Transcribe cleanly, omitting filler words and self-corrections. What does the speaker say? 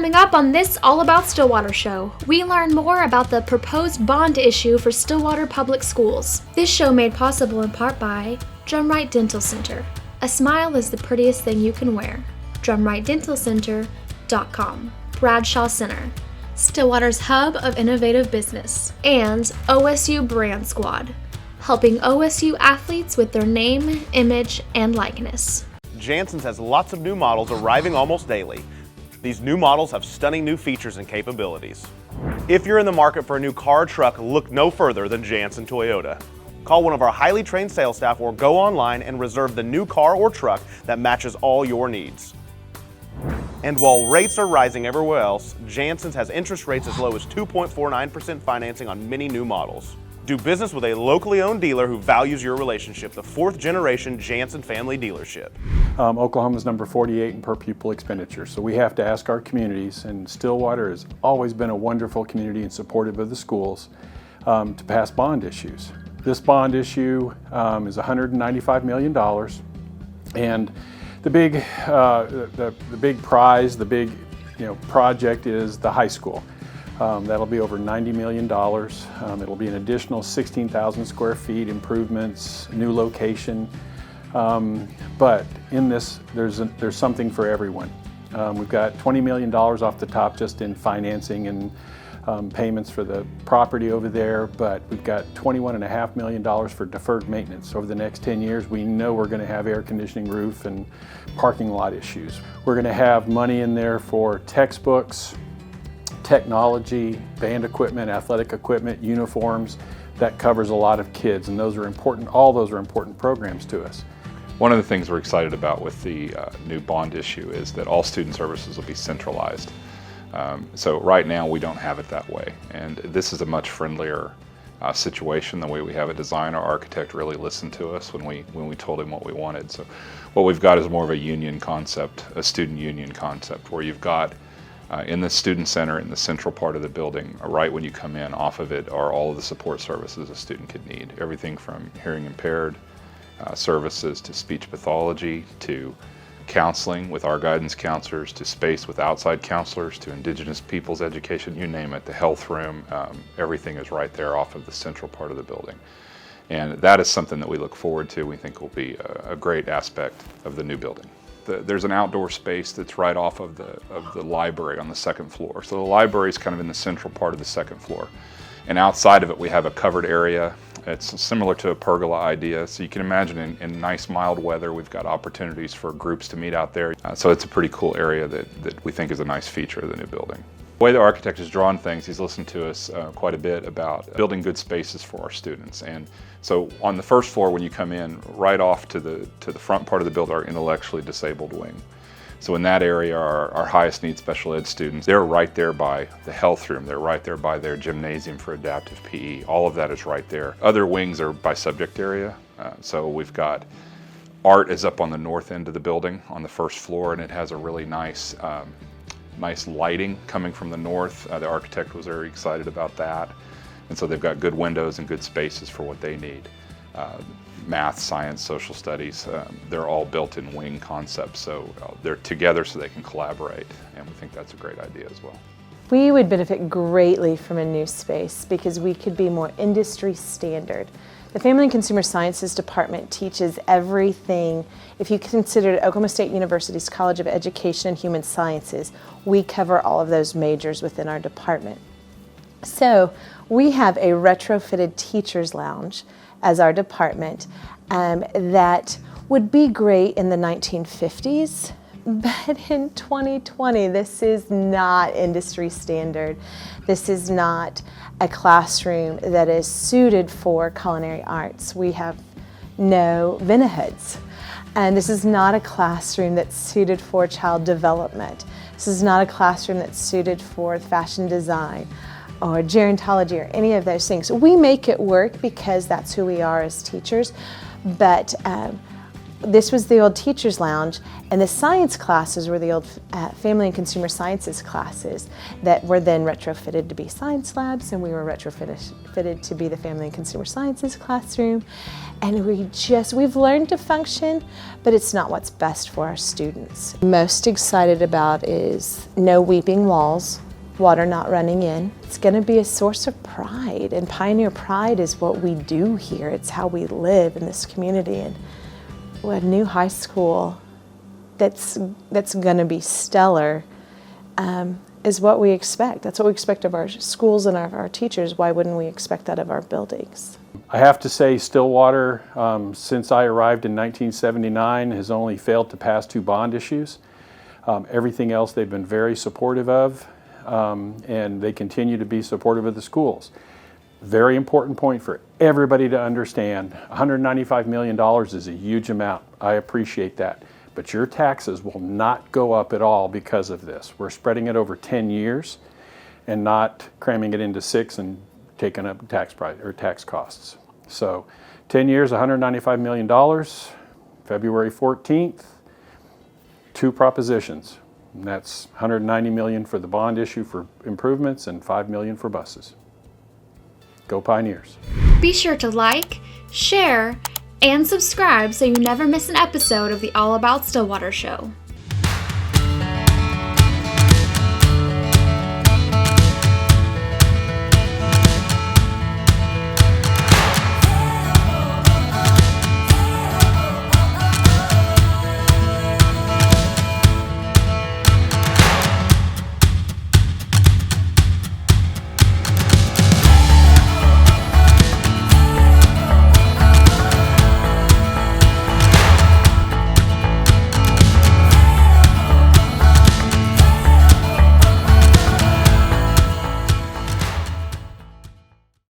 Coming up on this All About Stillwater show, we learn more about the proposed bond issue for Stillwater Public Schools. This show made possible in part by Drumright Dental Center. A smile is the prettiest thing you can wear. DrumrightDentalCenter.com. Bradshaw Center, Stillwater's hub of innovative business. And OSU Brand Squad, helping OSU athletes with their name, image, and likeness. Jansen's has lots of new models arriving almost daily. These new models have stunning new features and capabilities. If you're in the market for a new car or truck, look no further than Jansen Toyota. Call one of our highly trained sales staff or go online and reserve the new car or truck that matches all your needs. And while rates are rising everywhere else, Jansen's has interest rates as low as 2.49% financing on many new models. Do business with a locally owned dealer who values your relationship, the 4th generation Jansen family dealership. Oklahoma's number 48 in per pupil expenditure, so we have to ask our communities, and Stillwater has always been a wonderful community and supportive of the schools, to pass bond issues. This bond issue is $195 million, and the big prize, the big project is the high school. That'll be over $90 million. It'll be an additional 16,000 square feet, improvements, new location. But in this, there's something for everyone. We've got $20 million off the top just in financing and payments for the property over there, but we've got $21.5 million for deferred maintenance. Over the next 10 years, we know we're going to have air conditioning, roof, and parking lot issues. We're going to have money in there for textbooks, technology, band equipment, athletic equipment, uniforms. That covers a lot of kids, and those are important. All those are important programs to us. One of the things we're excited about with the new bond issue is that all student services will be centralized. So right now we don't have it that way, and this is a much friendlier situation. The way we have it designed, our architect really listened to us when we told him what we wanted. So what we've got is more of a union concept, a student union concept, where you've got in the student center in the central part of the building, right when you come in, off of it are all of the support services a student could need. Everything from hearing impaired services to speech pathology to counseling with our guidance counselors to space with outside counselors to Indigenous people's education, you name it, the health room, everything is right there off of the central part of the building. And that is something that we look forward to. We think will be a great aspect of the new building. There's an outdoor space that's right off of the library on the 2nd floor. So the library is kind of in the central part of the 2nd floor. And outside of it, we have a covered area. It's similar to a pergola idea. So you can imagine in nice mild weather, we've got opportunities for groups to meet out there. So it's a pretty cool area that we think is a nice feature of the new building. The way the architect has drawn things, he's listened to us quite a bit about building good spaces for our students. And so on the 1st floor, when you come in, right off to the front part of the building, our intellectually disabled wing. So in that area, our highest need special ed students, they're right there by the health room. They're right there by their gymnasium for adaptive PE. All of that is right there. Other wings are by subject area. So we've got art is up on the north end of the building on the 1st floor, and it has a really nice lighting coming from the north. The architect was very excited about that. And so they've got good windows and good spaces for what they need. Math, science, social studies, they're all built-in wing concepts, so they're together so they can collaborate, and we think that's a great idea as well. We would benefit greatly from a new space because we could be more industry standard. The Family and Consumer Sciences Department teaches everything. If you consider Oklahoma State University's College of Education and Human Sciences, we cover all of those majors within our department. So we have a retrofitted teacher's lounge as our department that would be great in the 1950s, but in 2020, this is not industry standard. This is not a classroom that is suited for culinary arts. We have no vinahoods. And this is not a classroom that's suited for child development. This is not a classroom that's suited for fashion design or gerontology or any of those things. We make it work because that's who we are as teachers, but This was the old teacher's lounge, and the science classes were the old family and consumer sciences classes that were then retrofitted to be science labs, and we were retrofitted to be the family and consumer sciences classroom. And we've learned to function, but it's not what's best for our students. Most excited about is no weeping walls, water not running in. It's going to be a source of pride, and Pioneer Pride is what we do here. It's how we live in this community. And a new high school that's going to be stellar is what we expect. That's what we expect of our schools and our teachers. Why wouldn't we expect that of our buildings? I have to say Stillwater, since I arrived in 1979, has only failed to pass 2 bond issues. Everything else they've been very supportive of, and they continue to be supportive of the schools. Very important point for everybody to understand. $195 million is a huge amount. I appreciate that. But your taxes will not go up at all because of this. We're spreading it over 10 years and not cramming it into 6 and taking up tax costs. So 10 years, $195 million, February 14th, 2 propositions. And that's $190 million for the bond issue for improvements and $5 million for buses. Go Pioneers. Be sure to like, share, and subscribe so you never miss an episode of the All About Stillwater Show.